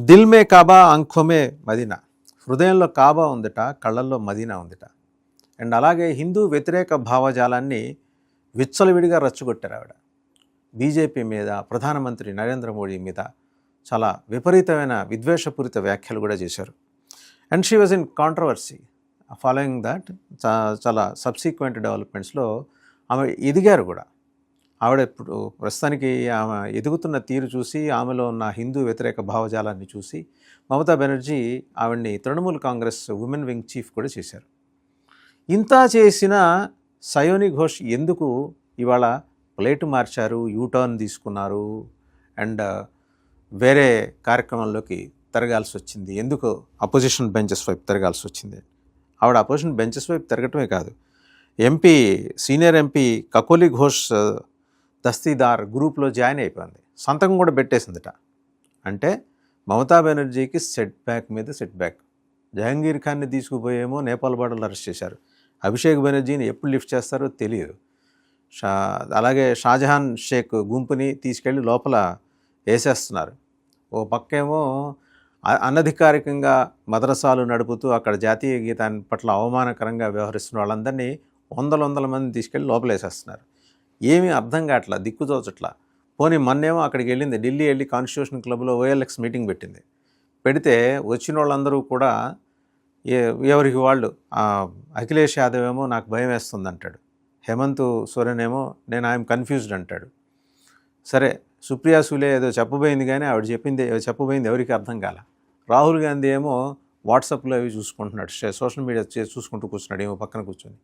దిల్ మే కాబా ఆంఖో మే మదీనా, హృదయంలో కాబా ఉందిట, కళ్ళల్లో మదీనా ఉందిట. అండ్ అలాగే హిందూ వ్యతిరేక భావజాలాన్ని విచ్చలవిడిగా రచ్చగొట్టారు ఆవిడ. బీజేపీ మీద, ప్రధానమంత్రి నరేంద్ర మోడీ మీద చాలా విపరీతమైన విద్వేషపూరిత వ్యాఖ్యలు కూడా చేశారు. And she was in controversy following that. చాలా సబ్సీక్వెంట్ డెవలప్మెంట్స్లో ఆమె ఎదిగారు కూడా. ఆవిడ ఇప్పుడు ప్రస్తుతానికి ఆమె ఎదుగుతున్న తీరు చూసి, ఆమెలో ఉన్న హిందూ వ్యతిరేక భావజాలాన్ని చూసి మమతా బెనర్జీ ఆవిడ్ని Trinamool Congress women wing chief కూడా చేశారు. ఇంత చేసిన సయోని ఘోష్ ఎందుకు ఇవాళ ప్లేటు మార్చారు, యూటర్న్ తీసుకున్నారు అండ్ వేరే కార్యక్రమంలోకి తిరగాల్సి వచ్చింది? ఎందుకు అపోజిషన్ బెంచెస్ వైపు తిరగాల్సి వచ్చింది? ఆవిడ అపోజిషన్ బెంచెస్ వైపు తిరగటమే కాదు, సీనియర్ ఎంపీ కకోలి ఘోష్ దస్తీదార్ గ్రూప్లో జాయిన్ అయిపోయింది, సంతకం కూడా పెట్టేసిందిట. అంటే మమతా బెనర్జీకి సెట్ బ్యాక్ మీద సెట్ బ్యాక్. జహంగీర్ ఖాన్ని తీసుకుపోయేమో నేపాల్ బార్డర్లో అరెస్ట్ చేశారు. అభిషేక్ బెనర్జీని ఎప్పుడు లిఫ్ట్ చేస్తారో తెలియదు. అలాగే షాజహాన్ షేక్ గుంపుని తీసుకెళ్ళి లోపల వేసేస్తున్నారు. ఓ పక్కేమో అనధికారికంగా మద్రసాలు నడుపుతూ అక్కడ జాతీయ గీతాన్ని పట్ల అవమానకరంగా వ్యవహరిస్తున్న వాళ్ళందరినీ వందల మంది తీసుకెళ్ళి లోపల వేసేస్తున్నారు. ఏమీ అర్థం కావట్లా, దిక్కుతోచట్లా. పోనీ మొన్నేమో అక్కడికి వెళ్ళింది, ఢిల్లీ వెళ్ళి కాన్స్టిట్యూషన్ క్లబ్లో OLX మీటింగ్ పెట్టింది. పెడితే వచ్చిన వాళ్ళందరూ కూడా ఎవరికి వాళ్ళు, అఖిలేష్ యాదవ్ ఏమో నాకు భయం వేస్తుంది అంటాడు, హేమంత్ సోరెన్ ఏమో నేను ఐఎమ్ కన్ఫ్యూజ్డ్ అంటాడు. సరే, సుప్రియా సూలే ఏదో చెప్పబోయింది కానీ ఆవిడ చెప్పబోయింది ఎవరికి అర్థం కాల. రాహుల్ గాంధీ ఏమో వాట్సాప్లో అవి చూసుకుంటున్నాడు, సోషల్ మీడియా చూసుకుంటూ కూర్చున్నాడు ఏమో పక్కన కూర్చొని.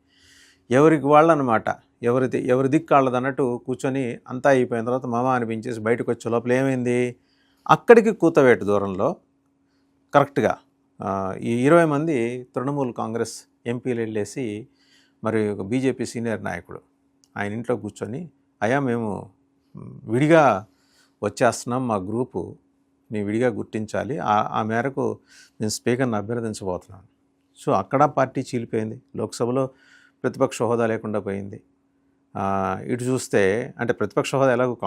ఎవరికి వాళ్ళు అనమాట, ఎవరి దిక్కు వాళ్ళది అన్నట్టు కూర్చొని అంతా అయిపోయిన తర్వాత మామ అనిపించేసి బయటకు వచ్చే లోపల ఏమైంది, అక్కడికి కూతవేటు దూరంలో కరెక్ట్గా ఈ 20 మంది తృణమూల్ కాంగ్రెస్ ఎంపీలు వెళ్ళేసి మరి ఒక బీజేపీ సీనియర్ నాయకుడు ఆయన ఇంట్లో కూర్చొని, అయ్యా మేము విడిగా వచ్చేస్తున్నాం, మా గ్రూపు నీ విడిగా గుర్తించాలి, ఆ మేరకు నేను స్పీకర్ని అభ్యర్థించబోతున్నాను. సో అక్కడ పార్టీ చీలిపోయింది, లోక్సభలో ప్రతిపక్ష హోదా లేకుండా పోయింది. ఇటు చూస్తే అంటే ప్రతిపక్ష హోదా ఎలాగో